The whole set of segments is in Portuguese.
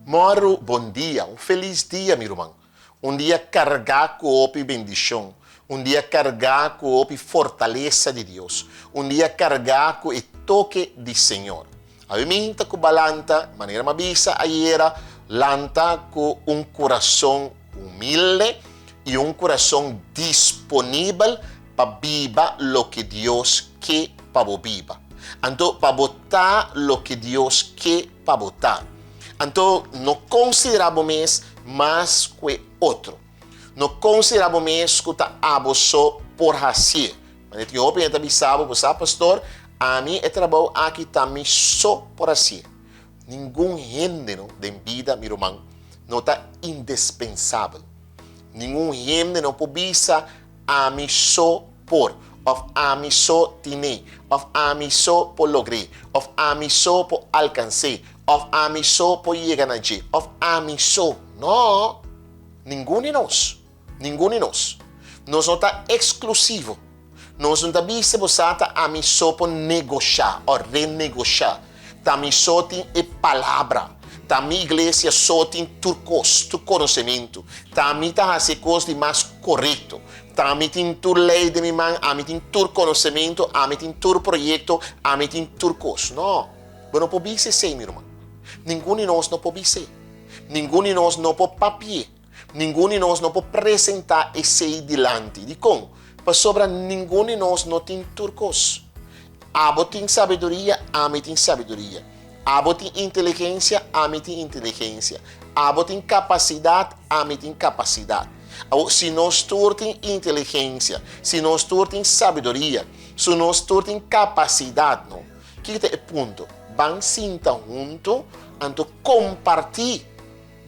Moro, bom dia, feliz dia, meu irmão. Dia carregado com bendição. Dia carregado com fortaleza de Deus. Dia carregado com o toque do Senhor. A mim está com balanta, maneira mabisa, ayer, lanta com coração humilde e coração disponível para viver o que Deus quer para viver. Então, para botar o que Deus quer para botar. Então, não consideramos mais que outro. Não consideramos que está só por fazer. Mas eu opinião também sabe, você pastor, a mim é trabalho aqui também só por fazer. Nenhum gênero de vida, meu irmão, não está indispensável. Nenhum gênero pode bisa a mim só por. Of a mim só tinei. Of a mim só por lograr. Of a mim só por alcançar. Of a mim só por chegar a gente. Of a mim só. Não. Nenhum de nós. Nenhum de nós. Nós não está exclusivo. Nós não está bisa bosata a mim só por negociar ou renegociar. Também só tem a palavra. Também a igreja só tem tu conhecimento. Também está a ser coisa de mais correto. Também tem tu lei de minha mãe, a mim tem tu conhecimento, a mim tem tu projeto, a mim tem tu coisa. Não. Mas não pode ser, meu irmão. Nenhum de nós não pode ser. Nenhum de nós não pode papier. Nenhum de nós não pode apresentar e sair delante. De como? Para sobra, nenhum de nós não tem tu coisa. Abo tem sabedoria, a mim tem sabedoria. Abo tem inteligência, a mim tem inteligência. Abo tem capacidade, a mim tem capacidade. Se nós todos temos inteligência, se nós todos temos sabedoria, se nós todos temos capacidade, não? Que é o ponto? Vamos sentar juntos, então compartilhar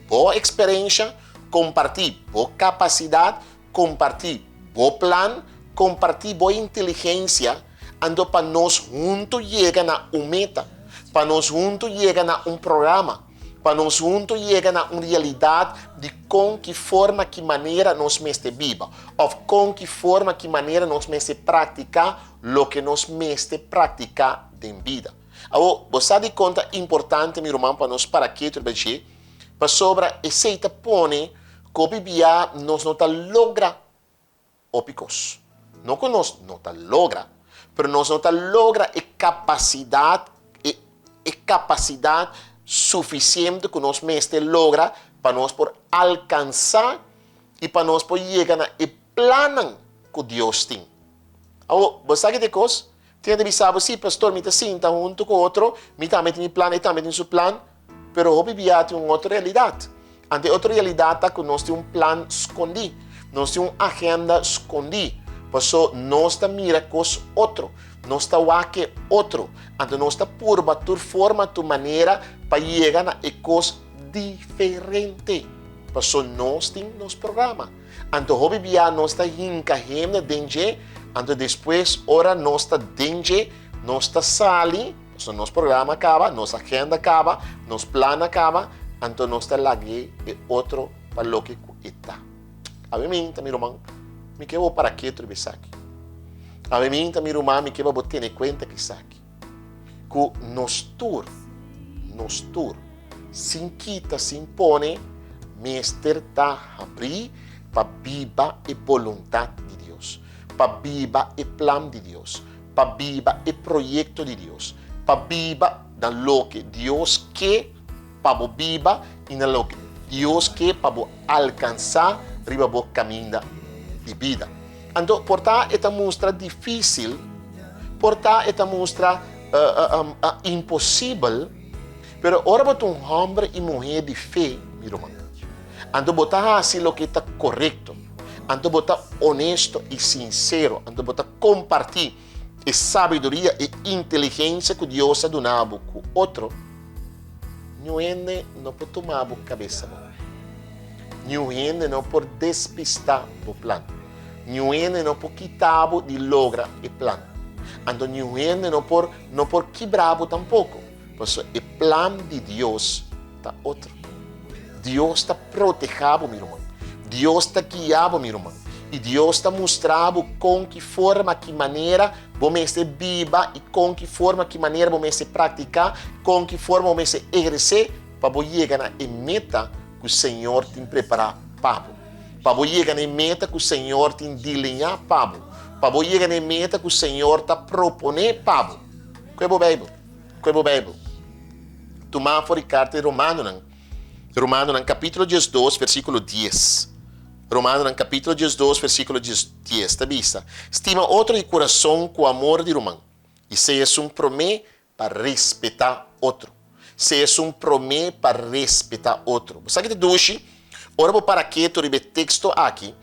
boa experiência, compartilhar boa capacidade, compartilhar bom plano, compartilhar boa inteligência, então para nós juntos chegar a uma meta, para nós juntos chegar a programa, para nós juntos chegar a uma realidade de com que forma, que maneira nós mestre viva, ou com que forma, que maneira nós mestre praticar o que nós mestre praticar em vida. Agora, você dá conta importante, meu irmão, para nós para que tu veja, para sobre esse pone que o bibia nós não logra opicos. Não que nós não logra, mas nós não logra a capacidade suficiente que nós mestre logra para nós por alcançar e para nós por chegar a plano que Deus tem. Agora, você sabe que coisa? Tem de saber se pastor me está sentando junto com outro, me também tem plano e também tem seu plano, mas o bibia tem uma outra realidade. Ante outra realidade é que nós temos plano escondido, nós temos agenda escondida, por isso nós está mira coisa outro. Nós estamos aqui outro. Então, nós estamos por bater forma, de maneira, para chegar a coisa diferente. Por isso, nós temos nosso programa. Então, hoje, nós estamos encarregando de então, depois, ora, nós estamos dentro, nós estamos sali, então, nosso programa acaba, nossa agenda acaba, nosso plano acaba, então, nós estamos lá outro para o que está. A mim, meu irmão, me quero para que tu ves aqui. A mim também irmão que vai botar em conta que sabe que nós todos, sem quita, sem impone, mestre está abrir para viver a vontade de Deus, para viver o plano de Deus, para viver o projeto de Deus, para viver no que Deus quer para viver e no que Deus quer para alcançar o caminho de vida. Então, portanto, esta mostra difícil, portanto, esta mostra impossível, mas ora botar homem e mulher de fé, meu irmão. Então, botar assim o que está correto, então, botar honesto e sincero, então, botar compartilhar a sabedoria e inteligência que Deus ha dado com outro, não pode tomar a cabeça, não pode despistar o plano. Ninguém não pode quitar de logra o plano. Então, ninguém não pode quebrar tampouco. Por isso, o plano de Deus está outro. Deus está protegendo, meu irmão. Deus está guiando, meu irmão. E Deus está mostrando com que forma, que maneira vamos viver e com que forma, que maneira vamos praticar, com que forma vamos exercer para você chegar na meta que o Senhor tem preparado para você. Para você chegar na meta que o Senhor tem delineado para você. Para você chegar na meta que o Senhor está propondo para você. Que é a Bíblia? Que é a Bíblia? Tomar fora carta de Romano, capítulo 12, versículo 10. Romano, capítulo 12, versículo 10. Está vista? Estima outro de coração com o amor de Romano. E se é um promê para respeitar outro. Se é um promê para respeitar outro. Você que te duche, ora para que tu ribe texto aqui.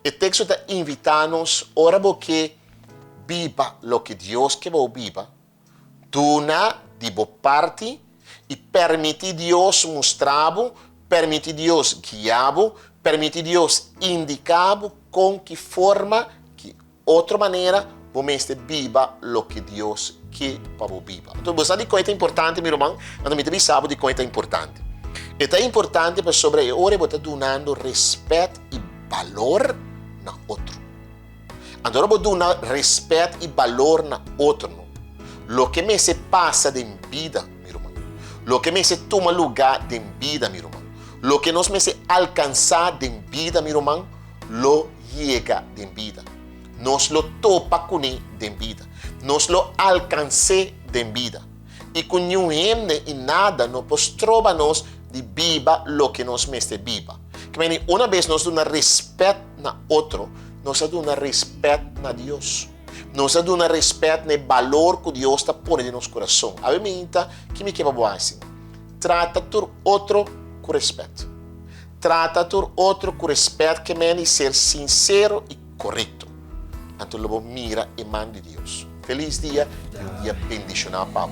O texto está invitando-nos, ora que viva o que Deus quer que viva. Duna de boa parte e permite Deus mostrar, permite Deus guiar, permite Deus indicar com que forma, que outra maneira, você viva o que Deus quer para viva. Então, você sabe de coisa importante, meu irmão? Mas me sabe de coisa importante. É importante para sobre ora você está dando respeito e valor na outro. Agora você dá respeito e valor na outro. Lo que me se passa de vida, meu irmão. Lo que me se toma lugar de vida, meu irmão. Lo que nos me se alcançar de vida, meu irmão, lo llega de vida. Nos lo topa com de vida. Nos lo alcance de vida. E com nenhum e nada, não postrova-nos de viva lo que nos me se viva. Que uma vez nós damos respeito na outro, nós damos respeito na Deus. Nós damos respeito no valor que Deus está pondo em nosso coração. A mim, que me quer assim. Trata por outro com respeito. Trata por outro com respeito que me ser sincero e correto. Então, logo mira e manda de Deus. Feliz dia e dia bendicionado para